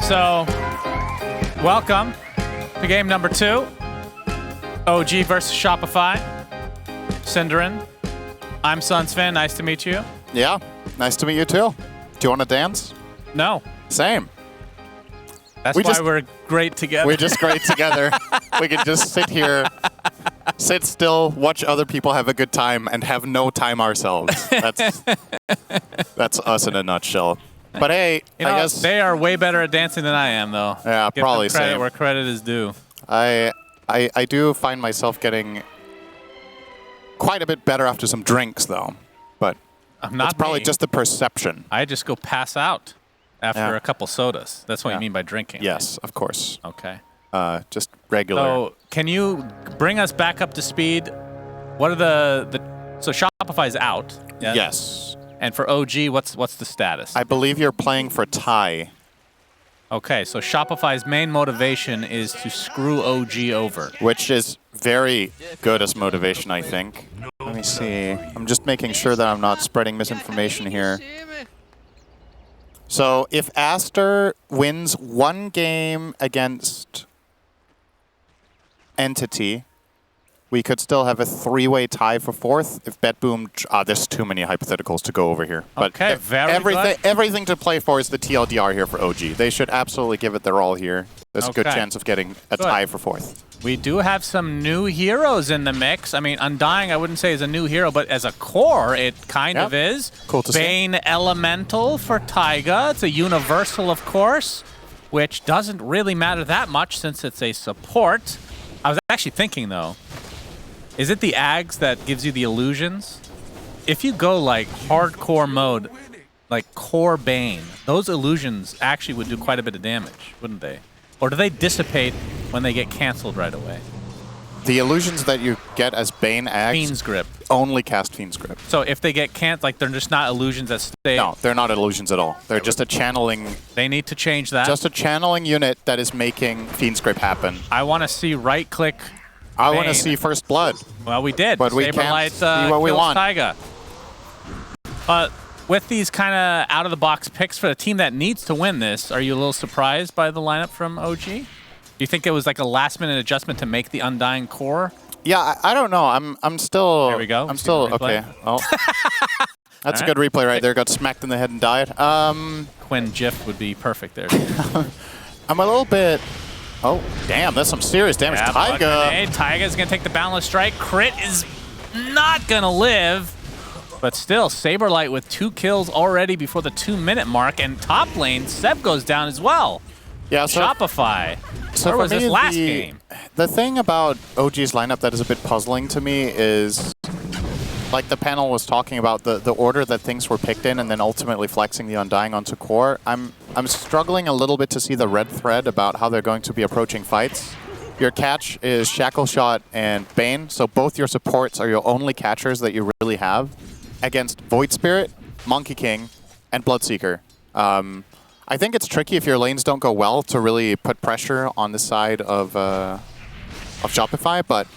So, welcome to game number 2. OG versus Shopify. Cinderin. I'm Sunsfin. Nice to meet you. Yeah, nice to meet you too. Do you want to dance? No. Same. That's why we're great together. We're just great together. We can just sit here, sit still, watch other people have a good time, and have no time ourselves. That's us in a nutshell. But hey, I guess they are way better at dancing than I am, though. Yeah, Give probably them credit same. where credit is due. I do find myself getting quite a bit better after some drinks, though. But Not it's probably just the perception. I just go pass out after a couple sodas. That's what you mean by drinking. Yes, of course. Okay. Just regular. So can you bring us back up to speed? What are so Shopify's out? Yeah? Yes. And for OG, what's the status? I believe you're playing for tie. Okay, so Shopify's main motivation is to screw OG over. Which is very good as motivation, I think. Let me see. I'm just making sure that I'm not spreading misinformation here. So if Aster wins one game against Entity, we could still have a 3-way tie for 4th. If BetBoom... there's too many hypotheticals to go over here. But okay, everything to play for is the TLDR here for OG. They should absolutely give it their all here. There's a good chance of getting a tie for 4th. We do have some new heroes in the mix. I mean, Undying, I wouldn't say is a new hero, but as a core, it kind of is. Cool to see. Bane Elemental for Taiga. It's a universal, of course, which doesn't really matter that much since it's a support. I was actually thinking, though, is it the Ags that gives you the illusions? If you go, like, hardcore mode, like core Bane, those illusions actually would do quite a bit of damage, wouldn't they? Or do they dissipate when they get canceled right away? The illusions that you get as Bane Ags Fiend's Grip. only cast Fiend's Grip. So if they get canceled, like they're just not illusions that stay... No, they're not illusions at all. They're just a channeling... They need to change that. Just a channeling unit that is making Fiend's Grip happen. I want to see right-click I want to see First Blood. Well, we did. But we can't see what we want. Taiga. With these kind of out-of-the-box picks for a team that needs to win this, are you a little surprised by the lineup from OG? Do you think it was like a last-minute adjustment to make the Undying core? Yeah, I don't know. I'm still... There we go. I'm still... Okay. Oh. That's a good replay right there. Got smacked in the head and died. Quinn GIF would be perfect there. I'm a little bit... Oh, damn. That's some serious damage. Taiga. Hey, Taiga's going to take the Boundless Strike. Crit is not going to live. But still, Saberlight with 2 kills already before the 2-minute mark. And top lane, Seb goes down as well. Yeah, so Shopify. So where was this last game? The thing about OG's lineup that is a bit puzzling to me is, like the panel was talking about, the order that things were picked in and then ultimately flexing the Undying onto core. I'm struggling a little bit to see the red thread about how they're going to be approaching fights. Your catch is Shackle Shot and Bane, so both your supports are your only catchers that you really have against Void Spirit, Monkey King, and Bloodseeker. I think it's tricky if your lanes don't go well to really put pressure on the side of Shopify, but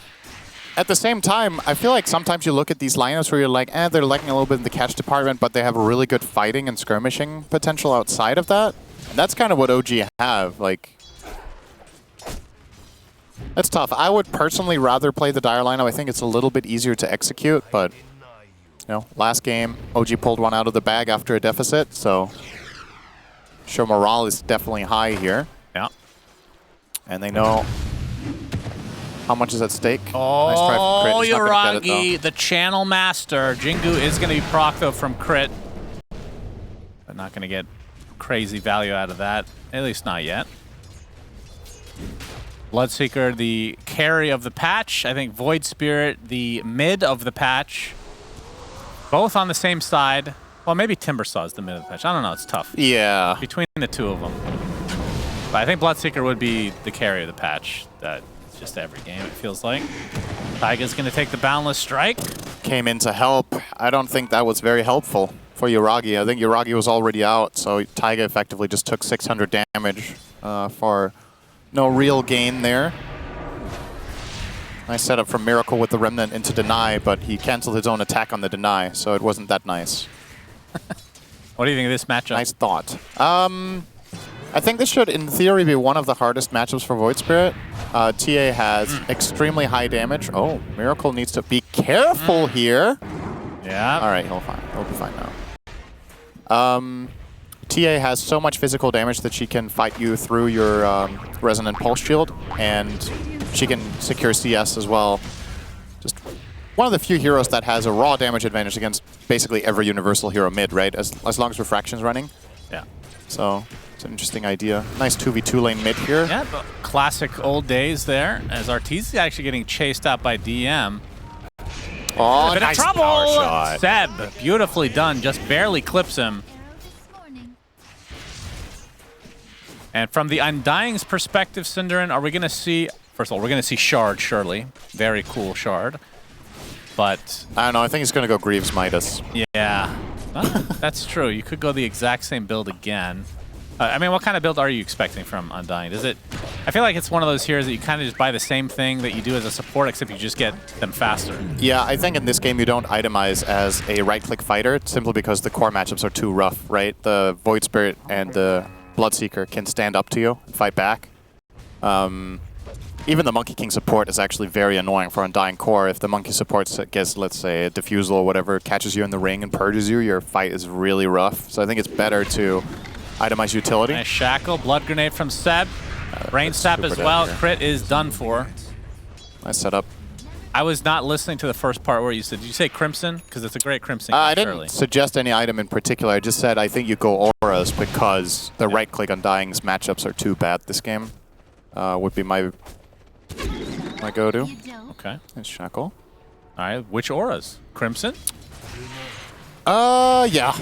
at the same time, I feel like sometimes you look at these lineups where you're like, they're lacking a little bit in the catch department, but they have really good fighting and skirmishing potential outside of that. And that's kind of what OG have. Like, that's tough. I would personally rather play the Dire lineup. I think it's a little bit easier to execute, but you know, last game, OG pulled one out of the bag after a deficit, so sure morale is definitely high here. Yeah. And they know how much is at stake. Oh, nice try from Crit. He's not gonna get Yuragi, it, the channel master. Jingu is going to be proc, though, from Crit. But not going to get crazy value out of that. At least not yet. Bloodseeker, the carry of the patch. I think Void Spirit, the mid of the patch. Both on the same side. Well, maybe Timbersaw is the mid of the patch. I don't know. It's tough. Yeah. Between the two of them. But I think Bloodseeker would be the carry of the patch. That's just every game, it feels like. Taiga's going to take the Boundless Strike. Came in to help. I don't think that was very helpful for Yuragi. I think Yuragi was already out, so Taiga effectively just took 600 damage for no real gain there. Nice setup from Miracle with the Remnant into Deny, but he canceled his own attack on the Deny, so it wasn't that nice. What do you think of this matchup? Nice thought. I think this should, in theory, be one of the hardest matchups for Void Spirit. TA has extremely high damage. Oh, Miracle needs to be careful here. Yeah. All right, he'll be fine now. TA has so much physical damage that she can fight you through your Resonant Pulse Shield, and she can secure CS as well. Just one of the few heroes that has a raw damage advantage against basically every universal hero mid, right? As long as Refraction's running. Yeah. So it's an interesting idea. Nice 2v2 lane mid here. Yeah, but classic old days there, as Arteezy actually getting chased out by DM. Oh, A bit nice of trouble! power shot. Seb, beautifully done, just barely clips him. And from the Undying's perspective, Cinderin, are we going to see... First of all, we're going to see Shard, surely. Very cool Shard. But... I don't know, I think he's going to go Greaves Midas. Yeah. Well, that's true. You could go the exact same build again. I mean, what kind of build are you expecting from Undying? Does it... I feel like it's one of those heroes that you kind of just buy the same thing that you do as a support, except you just get them faster. Yeah, I think in this game you don't itemize as a right-click fighter, simply because the core matchups are too rough, right? The Void Spirit and the Bloodseeker can stand up to you and fight back. Even the Monkey King support is actually very annoying for Undying core. If the Monkey support gets, let's say, a Diffusal or whatever, catches you in the ring and purges you, your fight is really rough. So I think it's better to itemize utility. Nice Shackle, Blood Grenade from Seb. Brain Sap as well. Crit is done for. Nice setup. I was not listening to the first part where you said, did you say Crimson? Because it's a great Crimson. I didn't suggest any item in particular. I just said I think you go Auras because the right-click Undying's matchups are too bad this game. Would be my go-to. Okay. Nice Shackle. All right, which auras? Crimson? Yeah,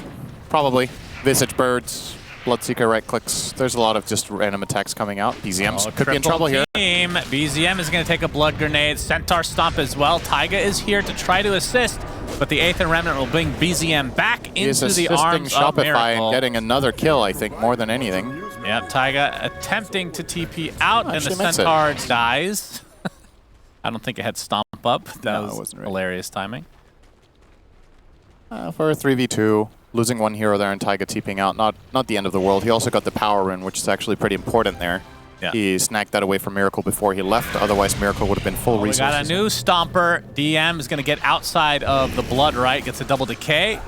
probably. Visage Birds, Bloodseeker right clicks. There's a lot of just random attacks coming out. BZM could be in trouble here. BZM is going to take a Blood Grenade. Centaur Stomp as well. Taiga is here to try to assist, but the Aether Remnant will bring BZM back into the arms of Shopify Miracle. and getting another kill, I think, more than anything. Yep, Taiga attempting to TP out, and the Actually makes Centaur dies. I don't think it had Stomp Up. That was wasn't right. hilarious timing. For a 3v2, losing one hero there and Taiga TPing out, not the end of the world. He also got the Power Rune, which is actually pretty important there. Yeah. He snagged that away from Miracle before he left, otherwise Miracle would have been full resources. We got a new Stomper. DM is going to get outside of the Blood Right, gets a double decay.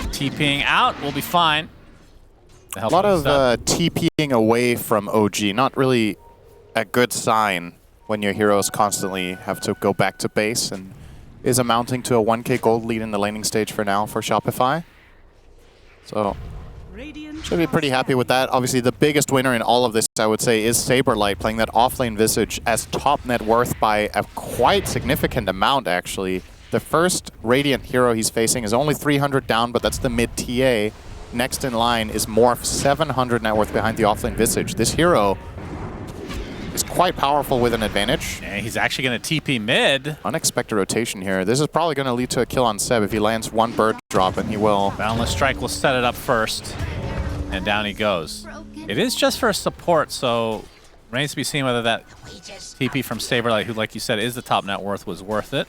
TPing out, we'll be fine. A lot of TPing away from OG, not really a good sign when your heroes constantly have to go back to base, and is amounting to a 1k gold lead in the laning stage for now for Shopify. So, should be pretty happy with that. Obviously, the biggest winner in all of this, I would say, is Saberlight, playing that offlane Visage as top net worth by a quite significant amount, actually. The first Radiant hero he's facing is only 300 down, but that's the mid TA. Next in line is Morph, 700 net worth behind the offlane Visage. This hero is quite powerful with an advantage. Yeah, he's actually going to TP mid. Unexpected rotation here. This is probably going to lead to a kill on Seb if he lands one bird drop, and he will. Boundless Strike will set it up first, and down he goes. It is just for a support, so remains to be seen whether that TP from Saberlight, who, like you said, is the top net worth, was worth it.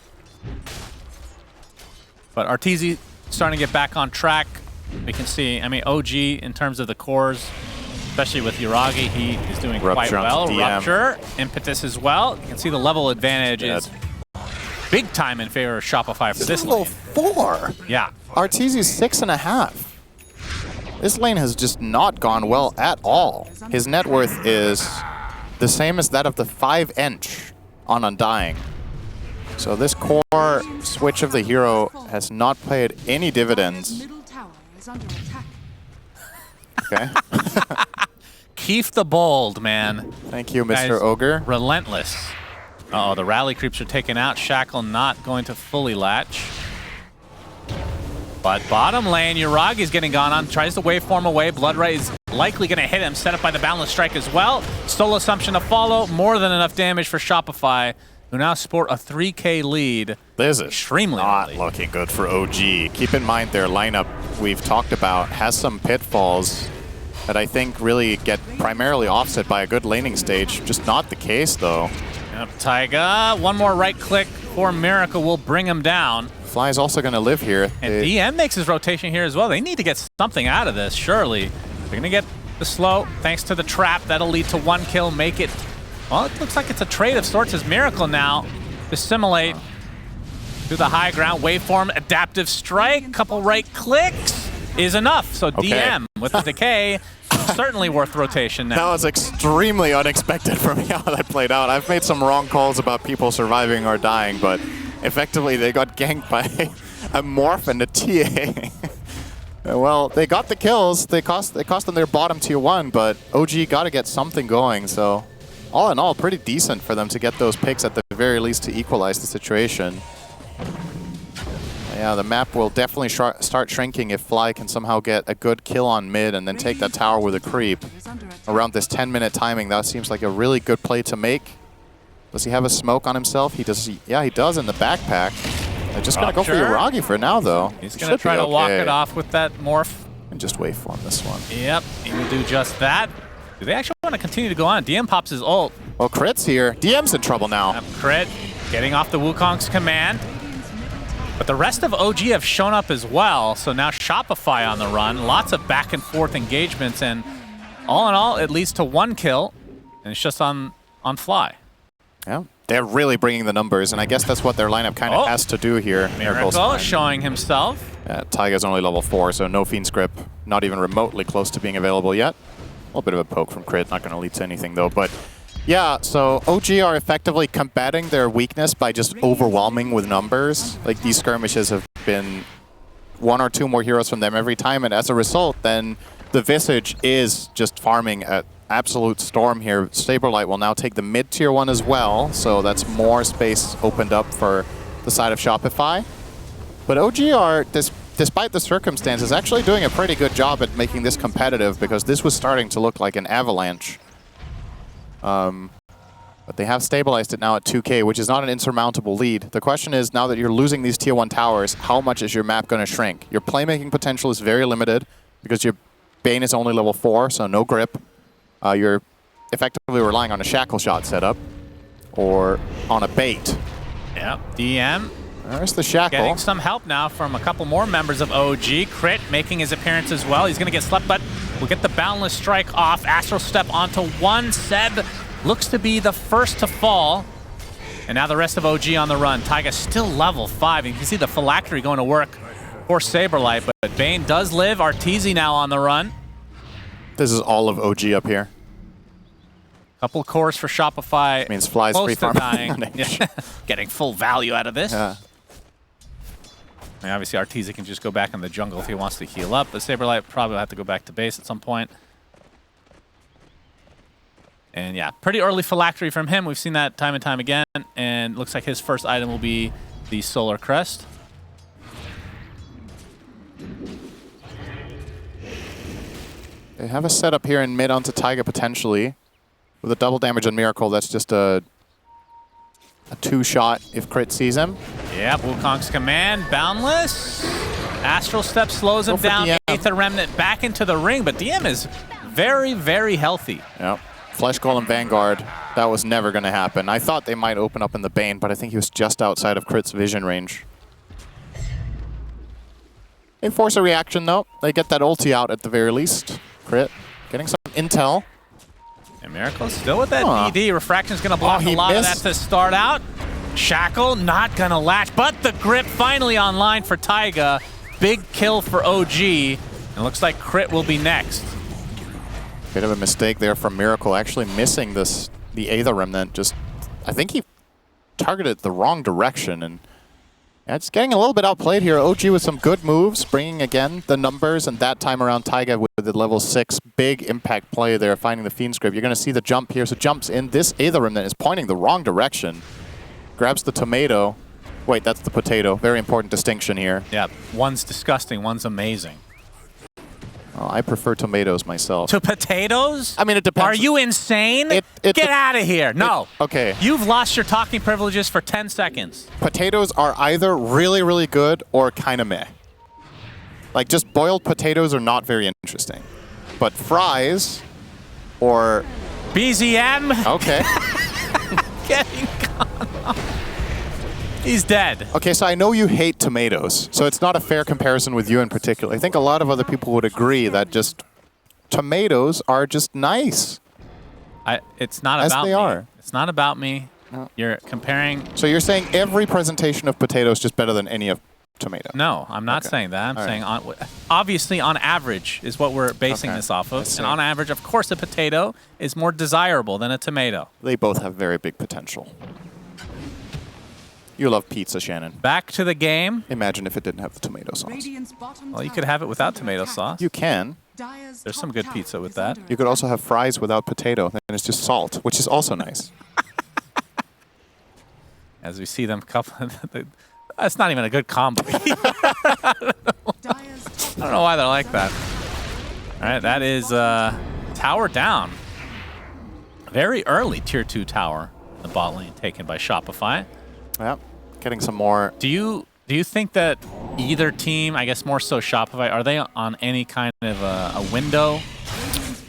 But Arteezy starting to get back on track. We can see, I mean, OG in terms of the cores, especially with Yuragi, he is doing quite well. Rupture, Impetus as well. You can see the level advantage is big time in favor of Shopify for this level lane. 4. Yeah. Arteezy's 6.5. This lane has just not gone well at all. His net worth is the same as that of the 5-inch on Undying. So this core switch of the hero has not paid any dividends. Okay. Keith the Bold, man. Thank you, Mr. Ogre. Relentless. Uh-oh, the rally creeps are taken out. Shackle not going to fully latch. But bottom lane, Yuragi's getting gone on. Tries to waveform away. Bloodray is likely going to hit him. Set up by the Boundless Strike as well. Soul Assumption to follow. More than enough damage for Shopify, who now sport a 3k lead. This is extremely not looking good for OG. Keep in mind their lineup we've talked about has some pitfalls that I think really get primarily offset by a good laning stage. Just not the case, though. Yep, Taiga. One more right click for Miracle will bring him down. Fly is also going to live here. And DM makes his rotation here as well. They need to get something out of this, surely. They're going to get the slow, thanks to the trap. That'll lead to 1 kill, make it... Well, it looks like it's a trade of sorts as Miracle now. Assimilate to the high ground. Waveform, adaptive strike, couple right clicks is enough. So DM with the decay, certainly worth rotation now. That was extremely unexpected for me how that played out. I've made some wrong calls about people surviving or dying, but effectively they got ganked by a Morph and a TA. Well, they got the kills. They cost them their bottom tier 1, but OG got to get something going. So, all in all, pretty decent for them to get those picks at the very least to equalize the situation. Yeah, the map will definitely start shrinking if Fly can somehow get a good kill on mid and then take that tower with a creep. Around this 10-minute timing, that seems like a really good play to make. Does he have a smoke on himself? He does. Yeah, he does in the backpack. They're just going to go for Yuragi for now, though. He's going to try to walk it off with that Morph. And just wait for him this one. Yep, he will do just that. Do they actually want to continue to go on? DM pops his ult. Well, Crit's here. DM's in trouble now. Yep, Crit getting off the Wukong's command. But the rest of OG have shown up as well, so now Shopify on the run. Lots of back and forth engagements, and all in all, it leads to 1 kill, and it's just on Fly. Yeah, they're really bringing the numbers, and I guess that's what their lineup kind of has to do here. Miracle showing himself. Yeah, Taiga's only level 4, so no Fiend's Grip, not even remotely close to being available yet. A little bit of a poke from Crit, not going to lead to anything though, but yeah, so OG are effectively combating their weakness by just overwhelming with numbers. Like, these skirmishes have been 1 or 2 more heroes from them every time, and as a result, then the Visage is just farming at absolute storm here. Saberlight will now take the mid-tier 1 as well, so that's more space opened up for the side of Shopify. But OG are, despite the circumstances, actually doing a pretty good job at making this competitive, because this was starting to look like an avalanche. But they have stabilized it now at 2K, which is not an insurmountable lead. The question is, now that you're losing these tier 1 towers, how much is your map going to shrink? Your playmaking potential is very limited, because your Bane is only level 4, so no grip. You're effectively relying on a shackle shot setup, or on a bait. Yep, DM. There's the shackle. Getting some help now from a couple more members of OG. Crit making his appearance as well. He's going to get slept, but we'll get the Boundless Strike off. Astral Step onto 1. Seb looks to be the first to fall. And now the rest of OG on the run. Taiga still level 5. You can see the Phylactery going to work for Saberlight, but Bane does live. Arteezy now on the run. This is all of OG up here. Couple cores for Shopify. Means Fly's free farm. Yeah. Getting full value out of this. Yeah. And obviously, Arteezy can just go back in the jungle if he wants to heal up, but Saberlight probably will have to go back to base at some point. And yeah, pretty early Phylactery from him. We've seen that time and time again, and looks like his first item will be the Solar Crest. They have a setup here in mid onto Taiga potentially. With a double damage on Miracle, that's just a 2-shot if Crit sees him. Yeah, Wukong's command, Boundless. Astral Step slows him down. Aether Remnant back into the ring, but DM is very, very healthy. Yep. Flesh Golem Vanguard, that was never going to happen. I thought they might open up in the Bane, but I think he was just outside of Crit's vision range. They force a reaction though. They get that ulti out at the very least. Crit getting some intel. And Miracle still with that DD. Refraction's going to block a lot of that to start out. Shackle not going to latch, but the grip finally online for Taiga. Big kill for OG. And looks like Crit will be next. Bit of a mistake there from Miracle, actually missing the Aether Remnant. Just, I think he targeted the wrong direction, and it's getting a little bit outplayed here. OG with some good moves, bringing again the numbers, and that time around Taiga with the level 6 big impact play there, finding the Fiend's Grip. You're going to see the jump here, so jumps in. This Aether Remnant is pointing the wrong direction. Grabs the tomato. Wait, that's the potato. Very important distinction here. Yeah, one's disgusting, one's amazing. Well, I prefer tomatoes myself. To potatoes? I mean, it depends. Are you insane? Get out of here. No. Okay. You've lost your talking privileges for 10 seconds. Potatoes are either really, really good or kind of meh. Like, just boiled potatoes are not very interesting. But fries or... BZM? Okay. Getting gone off. He's dead. Okay, so I know you hate tomatoes, so it's not a fair comparison with you in particular. I think a lot of other people would agree that just tomatoes are just nice. It's not As about they me. are. It's not about me. No. You're comparing. So you're saying every presentation of potato is just better than any of tomato? No, I'm not saying that. I'm saying obviously on average is what we're basing this off of. And on average, of course, a potato is more desirable than a tomato. They both have very big potential. You love pizza, Shannon. Back to the game. Imagine if it didn't have the tomato sauce. Well, you could have it without tomato sauce. You can. There's some good pizza with that. You could also have fries without potato, and it's just salt, which is also nice. As we see them couple, that's not even a good combo. I don't know why they're like that. All right, that is tower down. Very early tier 2 tower in the bot lane taken by Shopify. Yep, getting some more. Do you think that either team, I guess more so Shopify, are they on any kind of a window?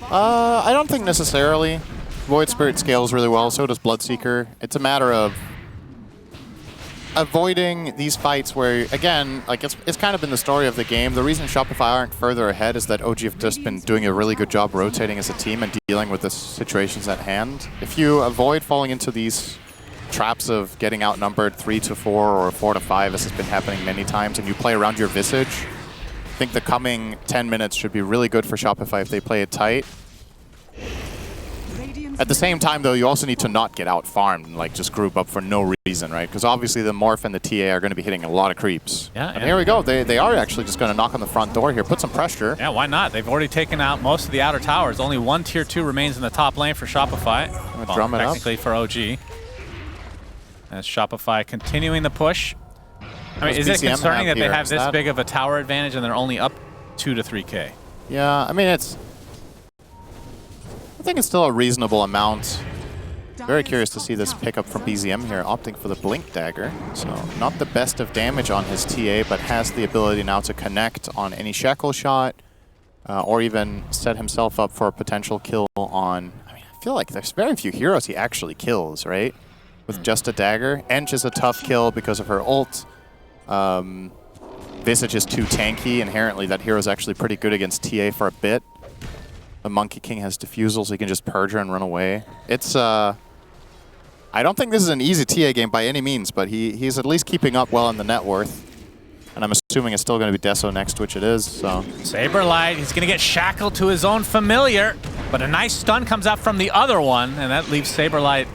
I don't think necessarily. Void Spirit scales really well, so does Bloodseeker. It's a matter of avoiding these fights where, again, like it's kind of been the story of the game. The reason Shopify aren't further ahead is that OG have just been doing a really good job rotating as a team and dealing with the situations at hand. If you avoid falling into these traps of getting outnumbered 3-4 or 4-5, as has been happening many times, and you play around your visage, I think the coming 10 minutes should be really good for Shopify if they play it tight. At the same time, though, you also need to not get out-farmed and like just group up for no reason, right? Because obviously the Morph and the TA are going to be hitting a lot of creeps. Yeah, and here we go. They are actually just going to knock on the front door here, put some pressure. Yeah, why not? They've already taken out most of the outer towers. Only one tier 2 remains in the top lane for Shopify. Well, drum it technically up. for OG. As Shopify continuing the push. I mean, is it concerning that they have this big of a tower advantage and they're only up 2 to 3K? Yeah, I mean, I think it's still a reasonable amount. Very curious to see this pickup from BZM here, opting for the Blink Dagger. So not the best of damage on his TA, but has the ability now to connect on any Shackle shot, or even set himself up for a potential kill on... I mean, I feel like there's very few heroes he actually kills, right? With just a dagger. Ench is a tough kill because of her ult. Visage is too tanky. Inherently, that hero is actually pretty good against TA for a bit. The Monkey King has Diffusal, so he can just purge her and run away. It's, I don't think this is an easy TA game by any means, but he's at least keeping up well in the net worth. And I'm assuming it's still going to be Deso next, which it is, so... Saberlight, he's going to get shackled to his own familiar, but a nice stun comes out from the other one, and that leaves Saberlight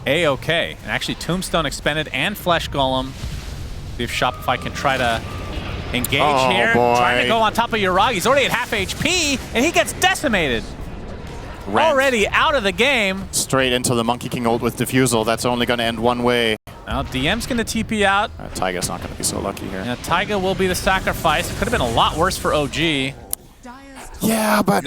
A-okay. And actually, Tombstone expended and Flesh Golem. See if Shopify can try to engage here. Boy. Trying to go on top of Urag. He's already at half HP, and he gets decimated. Already out of the game. Straight into the Monkey King ult with Diffusal. That's only going to end one way. Now, DM's going to TP out. Taiga's not going to be so lucky here. Yeah, Taiga will be the sacrifice. It could have been a lot worse for OG. Yeah, but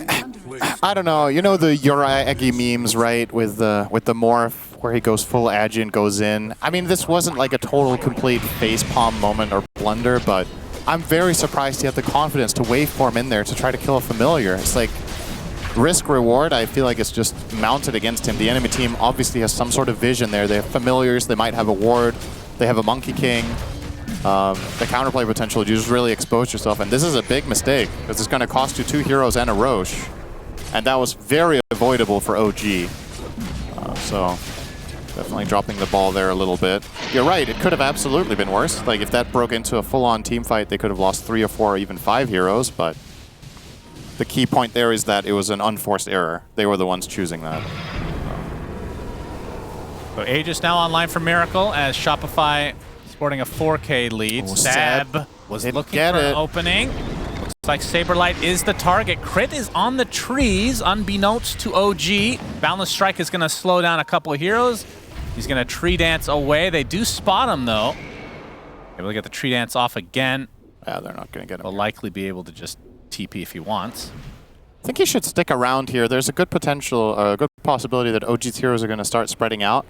I don't know. You know the Uragi memes, right? With the Morph, where he goes full Agi and goes in. I mean, this wasn't like a total, complete facepalm moment or blunder, but I'm very surprised he had the confidence to waveform in there to try to kill a familiar. It's like risk-reward, I feel like it's just mounted against him. The enemy team obviously has some sort of vision there. They have familiars, they might have a ward, they have a Monkey King. The counterplay potential, you just really expose yourself, and this is a big mistake, because it's going to cost you 2 heroes and a Roche. And that was very avoidable for OG. So, definitely dropping the ball there a little bit. You're right, it could have absolutely been worse. Like, if that broke into a full-on team fight, they could have lost 3 or 4 or even 5 heroes, but the key point there is that it was an unforced error. They were the ones choosing that. So Aegis now online for Miracle as Shopify sporting a 4K lead. Oh, Sab was looking for an opening. Looks like Saberlight is the target. Crit is on the trees, unbeknownst to OG. Boundless Strike is going to slow down a couple of heroes. He's going to tree dance away. They do spot him, though. Able to get the tree dance off again. Yeah, they're not going to get him. They'll likely be able to just TP if he wants. I think he should stick around here. There's a good potential, a good possibility that OG's heroes are going to start spreading out.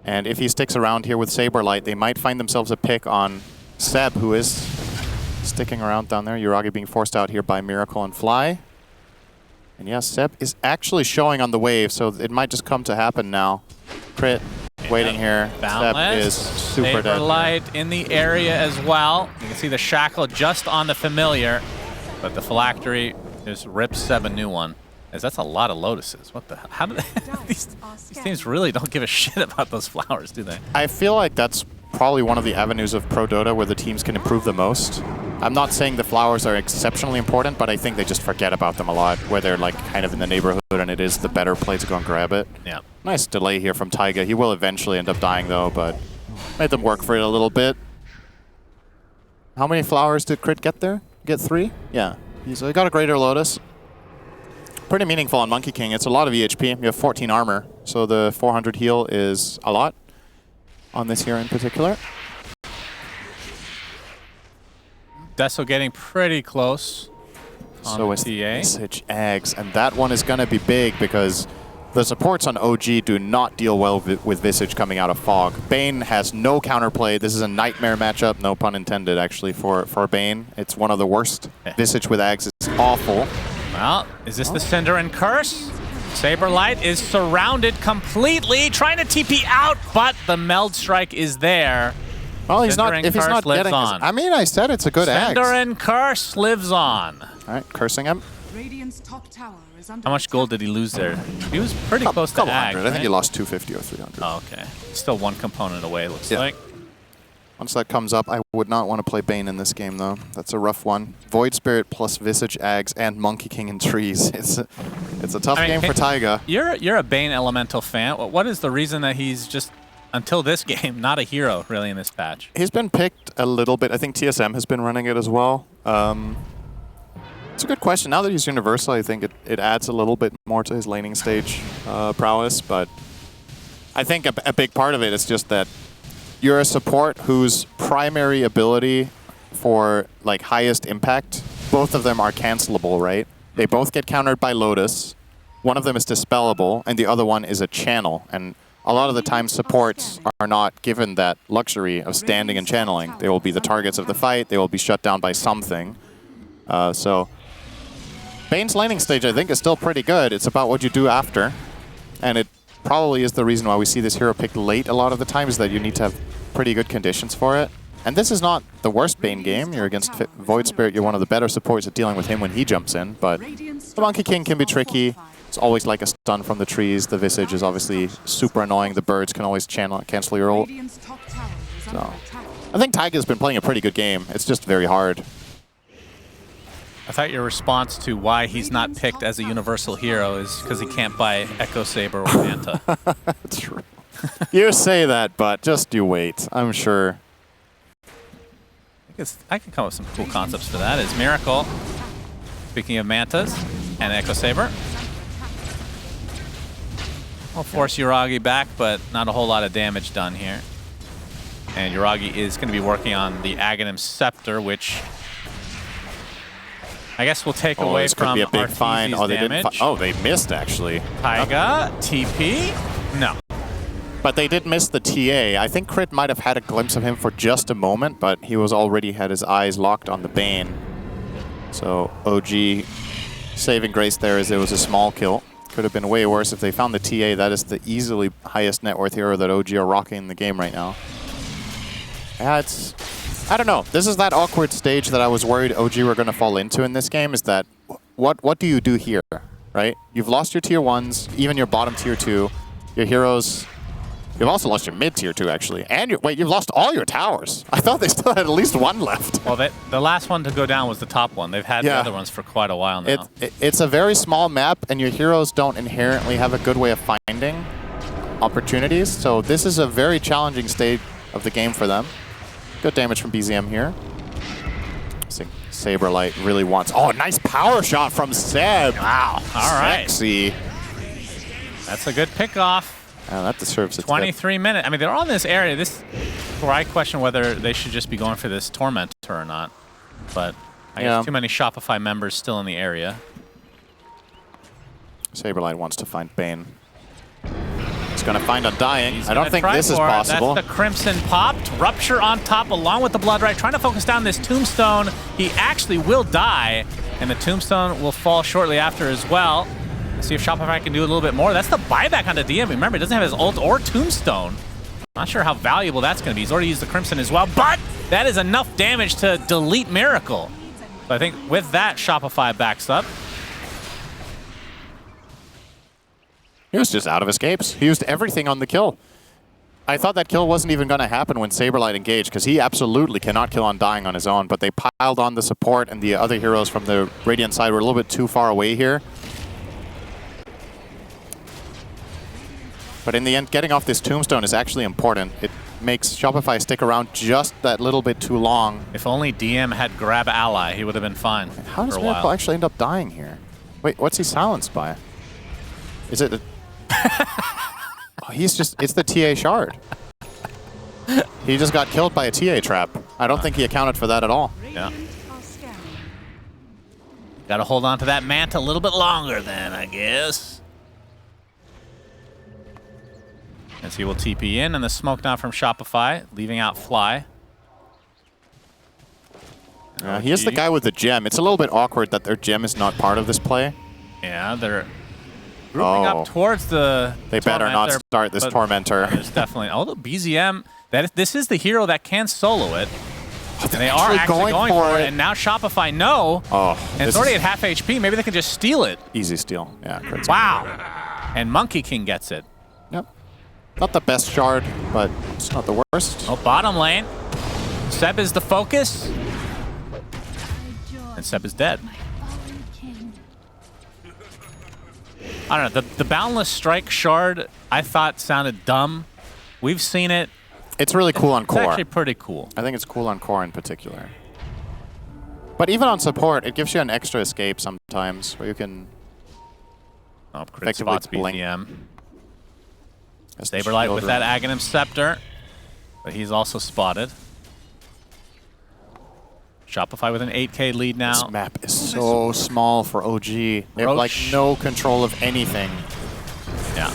And if he sticks around here with Saberlight, they might find themselves a pick on Seb, who is sticking around down there. Uragi being forced out here by Miracle and Fly. And yeah, Seb is actually showing on the wave, so it might just come to happen now. Crit, waiting here. Boundless. Seb is super dead. Saberlight in the area as well. You can see the shackle just on the familiar, but the phylactery Just rip Seb a new one. As that's a lot of lotuses. What the hell? How do they, these teams really don't give a shit about those flowers, do they? I feel like that's probably one of the avenues of Pro Dota where the teams can improve the most. I'm not saying the flowers are exceptionally important, but I think they just forget about them a lot, where they're like kind of in the neighborhood and it is the better play to go and grab it. Yeah. Nice delay here from Taiga. He will eventually end up dying though, but made them work for it a little bit. How many flowers did Crit get there? Get 3? Yeah. He's got a Greater Lotus. Pretty meaningful on Monkey King. It's a lot of EHP. You have 14 armor, so the 400 heal is a lot on this hero in particular. Deso getting pretty close on so it's TA. Visage Ags, and that one is going to be big because the supports on OG do not deal well with Visage coming out of Fog. Bane has no counterplay. This is a nightmare matchup, no pun intended, actually, for Bane. It's one of the worst. Visage with Ags is awful. Well, is this the Cinder and Curse? Saberlight is surrounded completely, trying to TP out, but the Meld Strike is there. Well, he's Cinder not. If he's not getting, I mean, I said it's a good Ags. Cinder and Curse lives on. All right, cursing him. Radiant's top tower is under How much gold did he lose there? He was pretty close to Ags. I think right? he lost 250 or 300. Oh, okay. Still one component away, looks like. Once that comes up, I would not want to play Bane in this game, though. That's a rough one. Void Spirit plus Visage Ags and Monkey King in trees. It's a tough game for Taiga. You're a Bane Elemental fan. What is the reason that he's just, until this game, not a hero, really, in this patch? He's been picked a little bit. I think TSM has been running it as well. It's a good question. Now that he's universal, I think it adds a little bit more to his laning stage prowess. But I think a big part of it is just that you're a support whose primary ability for like highest impact, both of them are cancelable, right? They both get countered by Lotus. One of them is dispellable, and the other one is a channel. And a lot of the time, supports are not given that luxury of standing and channeling. They will be the targets of the fight. They will be shut down by something. So Bane's laning stage, I think, is still pretty good. It's about what you do after. And it probably is the reason why we see this hero picked late a lot of the time, is that you need to have pretty good conditions for it. And this is not the worst Bane game. You're against Void Spirit. You're one of the better supports at dealing with him when he jumps in. But the Monkey King can be tricky. It's always like a stun from the trees. The Visage is obviously super annoying. The birds can always cancel your ult. So I think Taiga's been playing a pretty good game. It's just very hard. I thought your response to why he's not picked as a universal hero is because he can't buy Echo Saber or Manta. True. You say that, but just you wait. I'm sure. I can come up with some cool concepts for that. Is Miracle, speaking of Mantas, and Echo Saber. I'll force Yuragi back, but not a whole lot of damage done here. And Yuragi is going to be working on the Aghanim Scepter, which I guess we'll take away this from could be a big fine. Oh, they damage. they missed, actually. Taiga, TP? No. But they did miss the TA. I think Crit might have had a glimpse of him for just a moment, but he was already had his eyes locked on the Bane. So OG saving grace there as it was a small kill. Could have been way worse if they found the TA. That is the easily highest net worth hero that OG are rocking in the game right now. Yeah, it's... I don't know. This is that awkward stage that I was worried OG were going to fall into in this game, is that what do you do here, right? You've lost your tier 1s, even your bottom tier 2. Your heroes... You've also lost your mid tier 2, actually. And wait, you've lost all your towers. I thought they still had at least one left. Well, the last one to go down was the top one. They've had the other ones for quite a while now. It's a very small map, and your heroes don't inherently have a good way of finding opportunities. So this is a very challenging stage of the game for them. Good damage from BZM here. Saberlight really wants... Oh, nice power shot from Seb. Wow. All right. Sexy. That's a good pick-off. That deserves a 23 minutes. I mean, they're all in this area. This is where I question whether they should just be going for this Tormentor or not. But I guess too many Shopify members still in the area. Saberlight wants to find Bane. He's going to find Undying. I don't think this is possible. That's the Crimson popped. Rupture on top along with the Blood Right. Trying to focus down this Tombstone. He actually will die. And the Tombstone will fall shortly after as well. See if Shopify can do a little bit more. That's the buyback on the DM. Remember, he doesn't have his ult or Tombstone. Not sure how valuable that's going to be. He's already used the Crimson as well, but that is enough damage to delete Miracle. So I think with that, Shopify backs up. He was just out of escapes. He used everything on the kill. I thought that kill wasn't even going to happen when Saberlight engaged, because he absolutely cannot kill Undying on his own, but they piled on the support, and the other heroes from the Radiant side were a little bit too far away here. But in the end, getting off this tombstone is actually important. It makes Shopify stick around just that little bit too long. If only DM had grab ally, he would have been fine. How does Miracle actually end up dying here? Wait, what's he silenced by? Is it... Oh, it's the TA shard. He just got killed by a TA trap. I don't think he accounted for that at all. Yeah. Got to hold on to that manta a little bit longer then, I guess. As he will TP in, and the smoke down from Shopify, leaving out Fly. He is the guy with the gem. It's a little bit awkward that their gem is not part of this play. Yeah, they're grouping up towards the They better not start this Tormentor. There's definitely... Oh, the BZM. This is the hero that can solo it. And they are actually going for it. And now Shopify know. Oh, and it's already at half HP. Maybe they can just steal it. Easy steal. Yeah. Crazy. Wow. And Monkey King gets it. Yep. Not the best shard, but it's not the worst. Oh, bottom lane. Seb is the focus. And Seb is dead. I don't know. The Boundless Strike shard, I thought sounded dumb. We've seen it. It's really cool on core. It's actually pretty cool. I think it's cool on core in particular. But even on support, it gives you an extra escape sometimes where you can effectively blink. Saberlight with that Aghanim Scepter, but he's also spotted. Shopify with an 8K lead now. This map is so small for OG. They have like no control of anything. Yeah.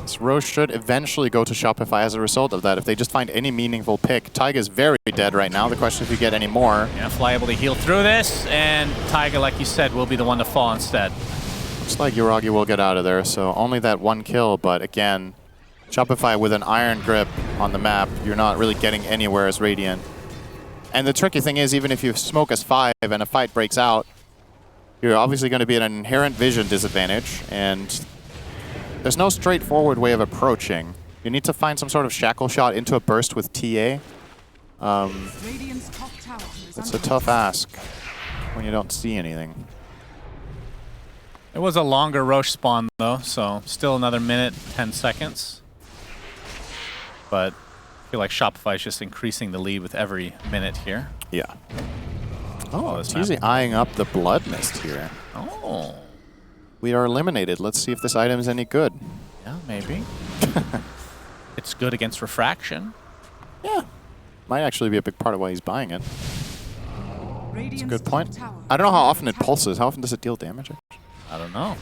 This Roche should eventually go to Shopify as a result of that. If they just find any meaningful pick. Taiga is very dead right now. The question is if you get any more. Yeah, Fly able to heal through this, and Taiga, like you said, will be the one to fall instead. Looks like Yuragi will get out of there, so only that one kill, but again, Shopify with an iron grip on the map, you're not really getting anywhere as Radiant. And the tricky thing is, even if you smoke as 5 and a fight breaks out, you're obviously going to be at an inherent vision disadvantage, and there's no straightforward way of approaching. You need to find some sort of shackle shot into a burst with TA. It's a tough ask when you don't see anything. It was a longer Roche spawn, though, so still another minute, 10 seconds. But I feel like Shopify is just increasing the lead with every minute here. Yeah. Oh, it's easy eyeing up the Blood Mist here. Oh. We are eliminated. Let's see if this item is any good. Yeah, maybe. It's good against Refraction. Yeah. Might actually be a big part of why he's buying it. That's a good point. I don't know how often it pulses. How often does it deal damage? I don't know.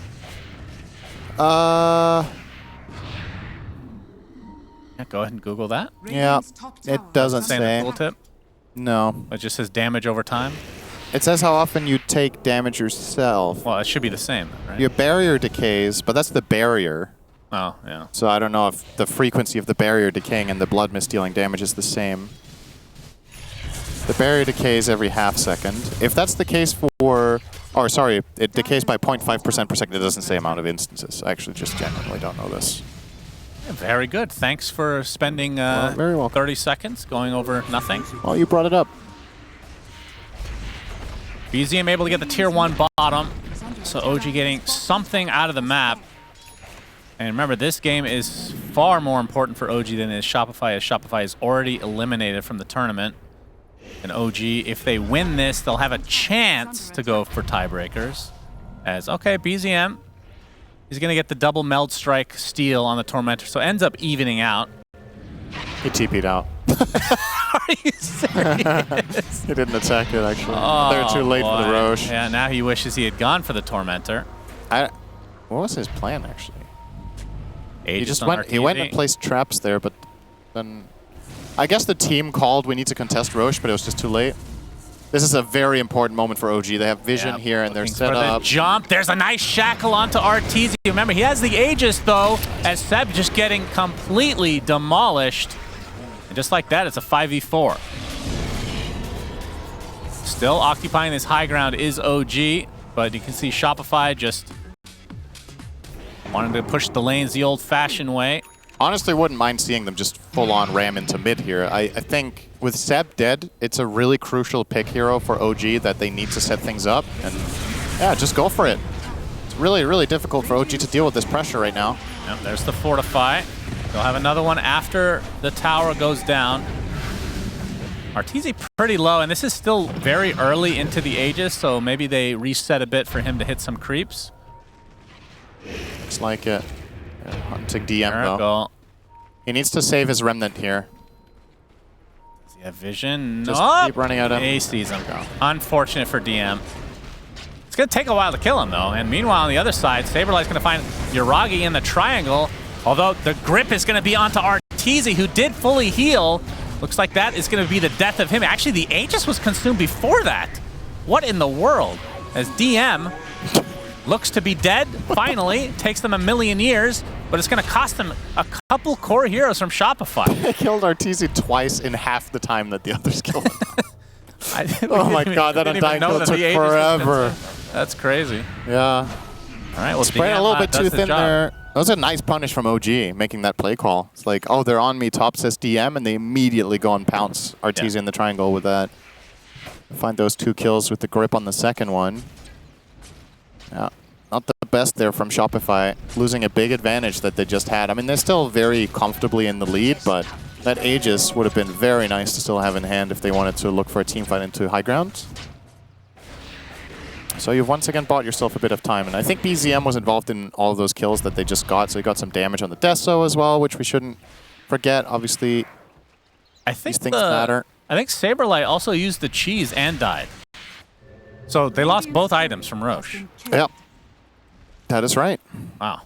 Yeah, go ahead and Google that. Yeah, it doesn't say. Tooltip? No. It just says damage over time? It says how often you take damage yourself. Well, it should be the same, right? Your barrier decays, but that's the barrier. Oh, yeah. So I don't know if the frequency of the barrier decaying and the Blood Mist dealing damage is the same. The barrier decays every half second. If that's the case for... Or sorry, it decays by 0.5% per second. It doesn't say amount of instances. I actually just genuinely don't know this. Yeah, very good. Thanks for spending very well. 30 seconds going over nothing. Well, you brought it up. BZM able to get the tier 1 bottom. So OG getting something out of the map. And remember, this game is far more important for OG than it is Shopify, as Shopify is already eliminated from the tournament. And OG, if they win this, they'll have a chance to go for tiebreakers. As, okay, BZM, he's going to get the double meld strike steal on the Tormentor, so ends up evening out. He TP'd out. Are you serious? He didn't attack it, actually. They're too late for the Roche. Yeah, now he wishes he had gone for the Tormentor. What was his plan, actually? Aegis He went and placed traps there, but then... I guess the team called, we need to contest Roche, but it was just too late. This is a very important moment for OG. They have vision here, and they're set up. The jump. There's a nice shackle onto Arteezy. Remember, he has the Aegis, though, as Seb just getting completely demolished. And just like that, it's a 5v4. Still occupying this high ground is OG, but you can see Shopify just Wanted to push the lanes the old-fashioned way. Honestly, wouldn't mind seeing them just full-on ram into mid here. I think with Seb dead, it's a really crucial pick hero for OG that they need to set things up. And yeah, just go for it. It's really, really difficult for OG to deal with this pressure right now. Yep, there's the fortify. They'll have another one after the tower goes down. Arteezy pretty low, and this is still very early into the Aegis, so maybe they reset a bit for him to hit some creeps. Looks like it. Yeah, hunting DM though. Go. He needs to save his remnant here. Does he have vision? Just keep running at him. He sees him. Unfortunate for DM. It's going to take a while to kill him, though. And meanwhile, on the other side, Saberlight's going to find Yuragi in the triangle. Although the grip is going to be onto Arteezy, who did fully heal. Looks like that is going to be the death of him. Actually, the Aegis was consumed before that. What in the world? As DM looks to be dead, finally. Takes them a million years, but it's going to cost them a couple core heroes from Shopify. They killed Arteezy twice in half the time that the others killed him. Oh my god, that Undying kill took forever. That's crazy. Yeah. All right, well, spread a little bit too thin there. That was a nice punish from OG, making that play call. It's like, oh, they're on me, top says DM, and they immediately go and pounce Arteezy in the triangle with that. Find those 2 kills with the grip on the second one. Yeah, not the best there from Shopify, losing a big advantage that they just had. I mean, they're still very comfortably in the lead, but that Aegis would have been very nice to still have in hand if they wanted to look for a team fight into high ground. So you've once again bought yourself a bit of time, and I think BZM was involved in all of those kills that they just got, so he got some damage on the Deso as well, which we shouldn't forget. Obviously, these things matter. I think Saberlight also used the cheese and died. So they lost both items from Roche. Yep. That is right. Wow.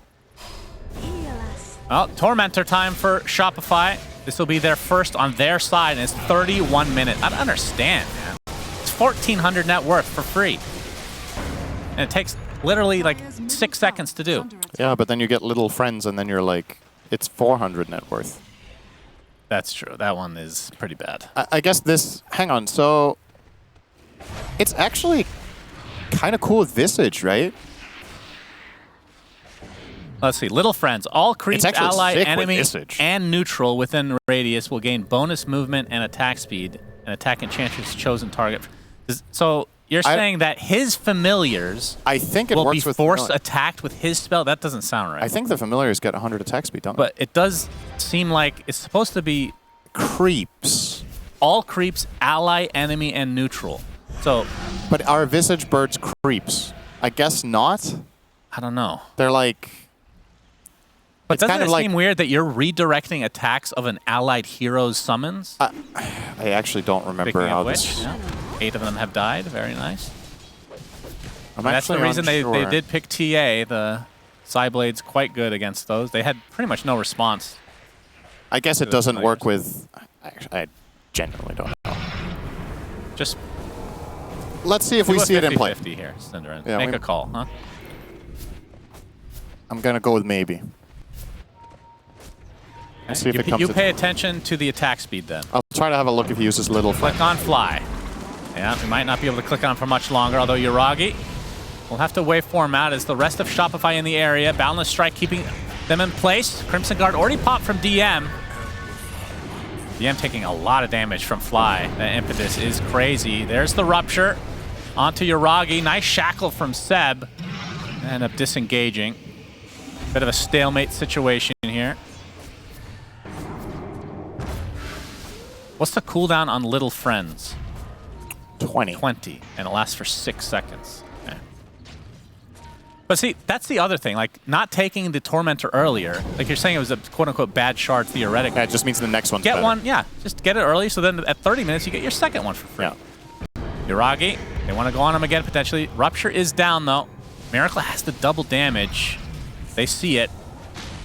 Well, Tormentor time for Shopify. This will be their first on their side, and it's 31 minutes. I don't understand, man. It's 1,400 net worth for free. And it takes literally like 6 seconds to do. Yeah, but then you get little friends, and then you're like, it's 400 net worth. That's true. That one is pretty bad. I guess this... Hang on. So, it's actually kind of cool with Visage, right? Let's see. Little friends. All creeps, ally, enemy, Visage. and neutral within radius will gain bonus movement and attack speed. And attack enchantress chosen target. So... You're saying that his familiars I think it will works be with force attacked with his spell? That doesn't sound right. I think the familiars get 100 attack speed, don't they? But it does seem like it's supposed to be creeps. All creeps, ally, enemy, and neutral. So, but are Visage birds creeps? I guess not. I don't know. They're like... But doesn't it seem weird that you're redirecting attacks of an allied hero's summons? I actually don't remember how this... Yeah. 8 of them have died. Very nice. That's the reason they did pick TA. The Psyblade's quite good against those. They had pretty much no response. I guess it doesn't work with... I genuinely don't know. Just... Let's see if we see it in play. 50-50 here, Cinderin. Yeah, make a call, huh? I'm going to go with maybe. Let's see if it comes. You pay attention to the attack speed then. I'll try to have a look if he uses little friend. Click on fly. Yeah, we might not be able to click on for much longer, although Yuragi will have to waveform out as the rest of Shopify in the area. Boundless Strike keeping them in place. Crimson Guard already popped from DM. DM taking a lot of damage from Fly. The impetus is crazy. There's the Rupture onto Yuragi. Nice shackle from Seb. End up disengaging. Bit of a stalemate situation here. What's the cooldown on Little Friends? 20. 20, and it lasts for 6 seconds. Okay. But see, that's the other thing. Like, not taking the Tormentor earlier, like you're saying it was a quote-unquote bad shard theoretically. Yeah, it just means the next one's Get better. one, yeah. Just get it early, so then at 30 minutes, you get your second one for free. Yeah. Yuragi, they want to go on him again, potentially. Rupture is down, though. Miracle has the double damage. They see it,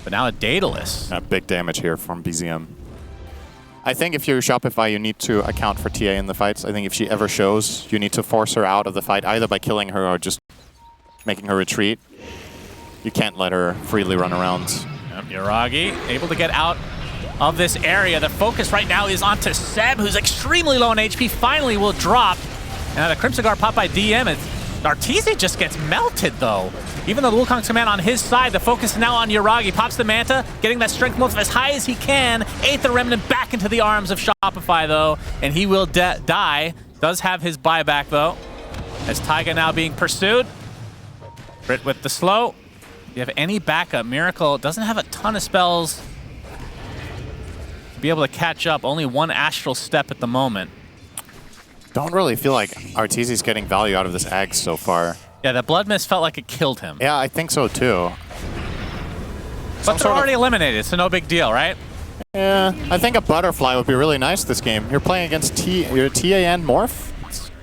but now a Daedalus. Big damage here from BZM. I think if you're Shopify, you need to account for TA in the fights. I think if she ever shows, you need to force her out of the fight, either by killing her or just making her retreat. You can't let her freely run around. Yep, Yuragi able to get out of this area. The focus right now is onto Seb, who's extremely low on HP. Finally will drop. And the Crimson Guard pop by DM. And Arteezy just gets melted, though. Even though the Wukong's command on his side, the focus is now on Yuragi. Pops the Manta, getting that strength multiple as high as he can. Aether Remnant back into the arms of Shopify, though, and he will die. Does have his buyback, though, as Taiga now being pursued. Brit with the slow. Do you have any backup? Miracle doesn't have a ton of spells to be able to catch up. Only one Astral Step at the moment. Don't really feel like Arteezy's getting value out of this Ag so far. Yeah, that Blood Mist felt like it killed him. Yeah, I think so too. But they're already eliminated, so no big deal, right? Yeah, I think a Butterfly would be really nice this game. You're playing against your TAN Morph.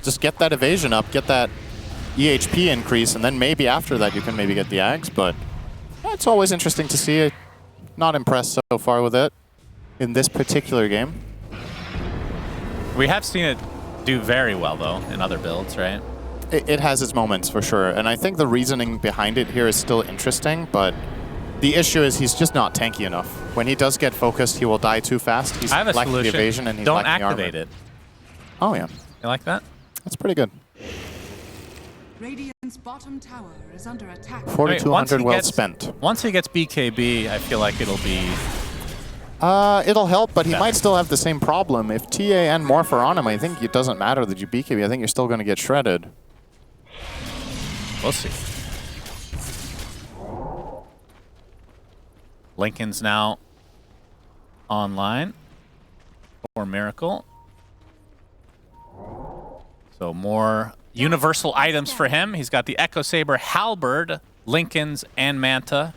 Just get that evasion up, get that EHP increase, and then maybe after that you can maybe get the Ags, but it's always interesting to see it. Not impressed so far with it in this particular game. We have seen it do very well, though, in other builds, right? It has its moments, for sure, and I think the reasoning behind it here is still interesting, but the issue is he's just not tanky enough. When he does get focused, he will die too fast. He's I have a lacking the solution. evasion and he's Don't lacking the activate armor. it. Oh, yeah. You like that? That's pretty good. Radiant's bottom tower is under attack. 4,200 well spent. Once he gets BKB, I feel like it'll be... It'll help, but he might still have the same problem. If TA and Morph are on him, I think it doesn't matter that you BKB. I think you're still going to get shredded. We'll see. Lincoln's now online for Miracle. So more universal items for him. He's got the Echo Saber, Halberd, Lincoln's, and Manta.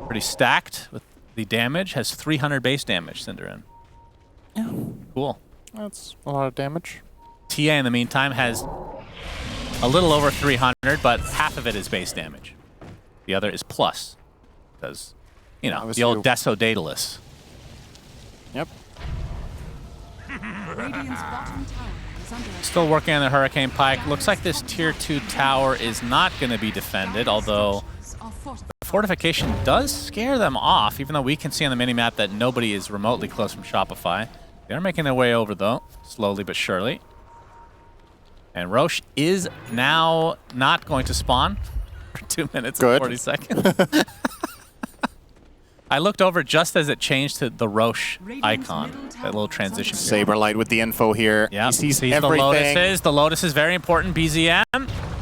Pretty stacked with the damage. Has 300 base damage, Cinderin. Yeah. Cool. That's a lot of damage. TA, in the meantime, has a little over 300, but half of it is base damage. The other is plus. Because, you know, Obviously, the old Deso Daedalus. Yep. Radiant's bottom tower is under attack. Still working on the Hurricane Pike. Looks like this tier 2 tower is not going to be defended, although Are fortified. fortification does scare them off, even though we can see on the minimap that nobody is remotely close from Shopify. They're making their way over, though, slowly but surely. And Roche is now not going to spawn for 2 minutes and 40 seconds. I looked over just as it changed to the Roche icon, that little transition. Saberlight with the info here. Yeah, He sees the everything. Lotuses. The Lotus is very important. BZM.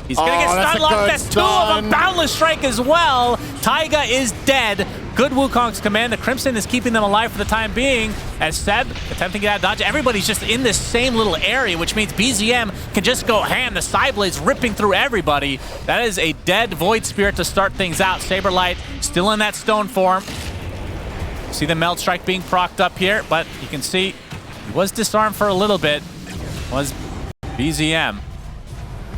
He's going to get that's stun a locked. good That's two of them. stun. Boundless Strike as well. Taiga is dead. Good Wukong's command. The Crimson is keeping them alive for the time being. As Seb attempting to get out of dodge. Everybody's just in this same little area, which means BZM can just go ham. The Sideblade's ripping through everybody. That is a dead Void Spirit to start things out. Saberlight still in that stone form. See the Meld Strike being procced up here, but you can see he was disarmed for a little bit. Was BZM.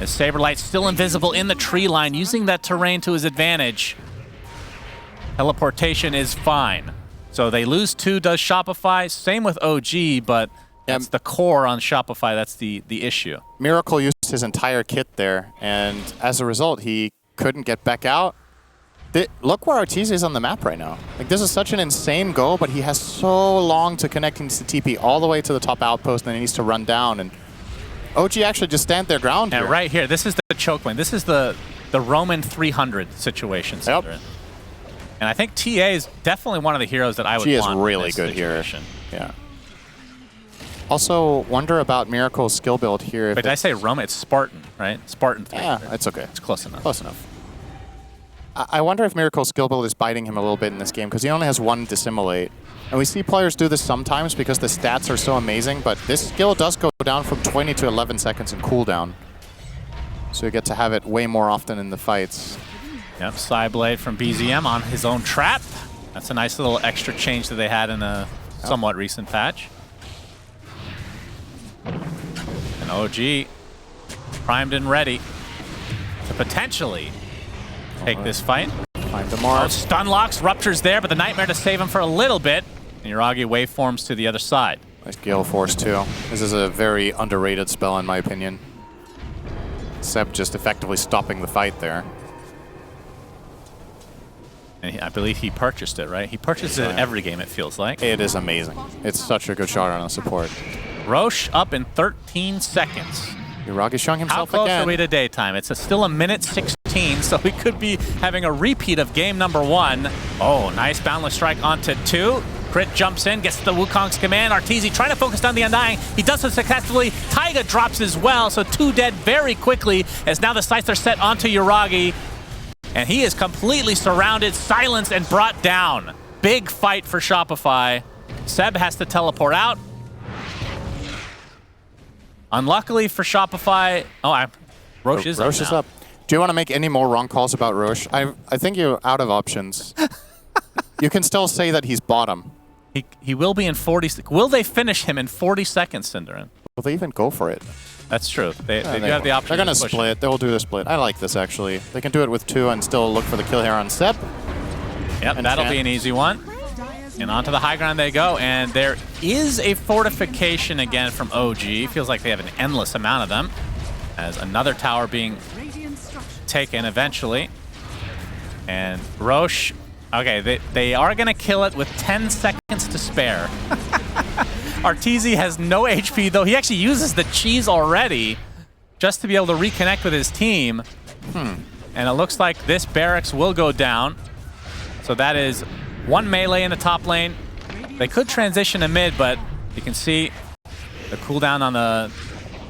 As Saberlight's still invisible in the tree line, using that terrain to his advantage. Teleportation is fine. So they lose 2, does Shopify. Same with OG, but that's the core on Shopify. That's the issue. Miracle used his entire kit there, and as a result, he couldn't get back out. Look where Arteezy is on the map right now. Like, this is such an insane go, but he has so long to connect into TP all the way to the top outpost, and then he needs to run down. And OG actually just stand their ground here. And right here, this is the choke lane. This is the Roman 300 situation. Yep. And I think TA is definitely one of the heroes that I would She want is in really this good situation. here. Yeah. Also, wonder about Miracle's skill build here. But did I say Roman? It's Spartan, right? Spartan 300. Yeah, it's okay. It's close enough. Close enough. I wonder if Miracle's skill build is biting him a little bit in this game, because he only has 1 Dissimulate. And we see players do this sometimes because the stats are so amazing, but this skill does go down from 20 to 11 seconds in cooldown. So you get to have it way more often in the fights. Yep, Psyblade from BZM on his own trap. That's a nice little extra change that they had in a somewhat recent patch. And OG primed and ready to potentially take this fight. Find the mark. Oh, stun locks, ruptures there, but the Nightmare to save him for a little bit. And Yuragi waveforms to the other side. Nice Gale Force too. This is a very underrated spell in my opinion. Seb just effectively stopping the fight there. And I believe he purchased it, right? He purchased it every game, it feels like. It is amazing. It's such a good shot on a support. Roche up in 13 seconds. Yuragi showing How himself close again. are we to daytime? It's still a minute 16 14, so we could be having a repeat of game number 1. Oh, nice boundless strike onto 2. Crit jumps in, gets the Wukong's command. Arteezy trying to focus down the Undying. He does so successfully. Taiga drops as well, so 2 dead very quickly as now the sights are set onto Yuragi. And he is completely surrounded, silenced, and brought down. Big fight for Shopify. Seb has to teleport out. Unluckily for Shopify... Roche is up. Do you want to make any more wrong calls about Roche? I think you're out of options. You can still say that he's bottom. He will be in 40... Will they finish him in 40 seconds, Synderin? Will they even go for it? That's true. They do have the option. They're going to split. They'll do the split. I like this, actually. They can do it with 2 and still look for the kill here on Seb. Yep, that'll be an easy one. And onto the high ground they go. And there is a fortification again from OG. Feels like they have an endless amount of them. As another tower being taken eventually. And Roche... Okay, they are going to kill it with 10 seconds to spare. Arteezy has no HP, though he actually uses the cheese already just to be able to reconnect with his team. And it looks like this barracks will go down. So that is 1 melee in the top lane. They could transition to mid, but you can see the cooldown on the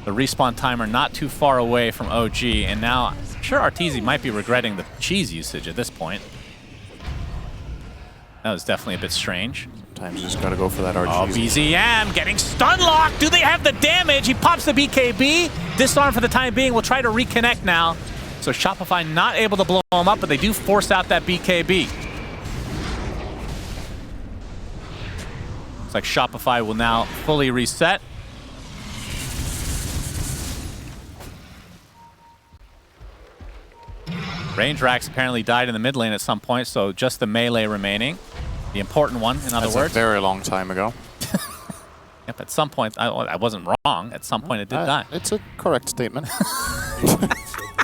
respawn timer not too far away from OG. And now I'm sure Arteezy might be regretting the cheese usage at this point. That was definitely a bit strange. Sometimes you just gotta go for that RG. Oh, BZM getting stun locked. Do they have the damage? He pops the BKB. Disarm for the time being. We'll try to reconnect now. So Shopify not able to blow him up, but they do force out that BKB. Looks like Shopify will now fully reset. Range Racks apparently died in the mid lane at some point, so just the melee remaining. The important one, in other words. That's a very long time ago. Yep, at some point, I wasn't wrong. At some point, it did die. It's a correct statement.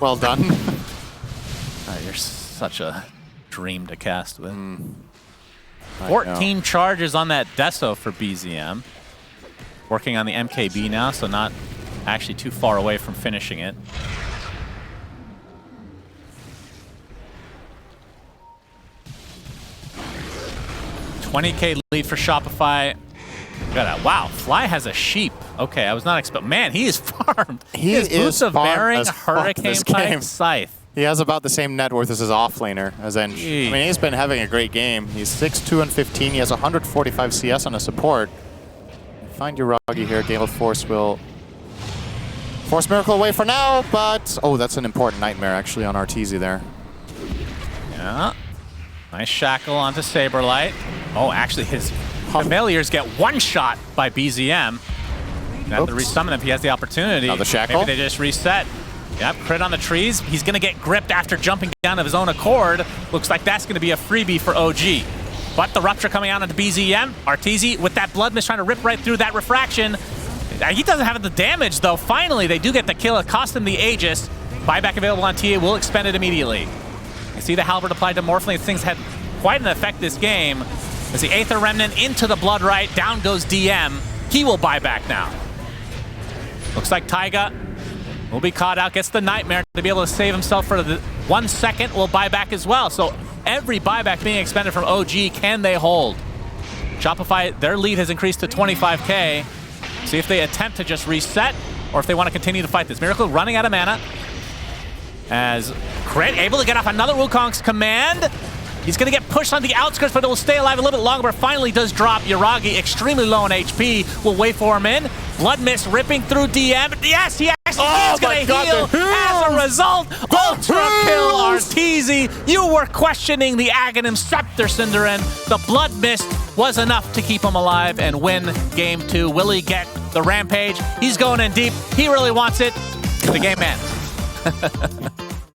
Well done. You're such a dream to cast with. 14 charges on that Deso for BZM. Working on the MKB now, so not actually too far away from finishing it. $20K lead for Shopify. Wow, Fly has a sheep. Okay, I was not expecting. Man, he is farmed. He has Boots of Bearing, Hurricane Pike, Scythe. He has about the same net worth as his offlaner, as Eng. I mean, he's been having a great game. He's 6-2 and 15. He has 145 CS on a support. Find Yuragi here. Gale of Force will force Miracle away for now, but... Oh, that's an important nightmare, actually, on Arteezy there. Yeah. Nice shackle onto Saberlight. Oh, actually, his familiars get one-shot by BZM. You have to resummon if he has the opportunity. Now the shackle. Maybe they just reset. Yep, crit on the trees. He's going to get gripped after jumping down of his own accord. Looks like that's going to be a freebie for OG. But the Rupture coming out onto BZM. Arteezy with that Blood Mist trying to rip right through that refraction. He doesn't have the damage, though. Finally, they do get the kill. It cost him the Aegis. Buyback available on TA. Will expend it immediately. You see the Halberd applied to Morphling. Things had quite an effect this game. As the Aether Remnant into the Blood Right. Down goes DM. He will buy back now. Looks like Taiga will be caught out. Gets the Nightmare to be able to save himself for the 1 second. Will buy back as well. So every buyback being expended from OG. Can they hold? Shopify, their lead has increased to 25K. See if they attempt to just reset or if they want to continue to fight this. Miracle running out of mana. As Crit able to get off another Wukong's command. He's going to get pushed on the outskirts, but it will stay alive a little bit longer, but finally does drop. Yuragi, extremely low on HP, will wait for him in. Blood Mist ripping through DM. Yes, he actually is going to heal as a result. Ultra kill Arteezy. You were questioning the Aghanim Scepter, Synderin. The Blood Mist was enough to keep him alive and win game 2. Will he get the Rampage? He's going in deep. He really wants it. The game ends.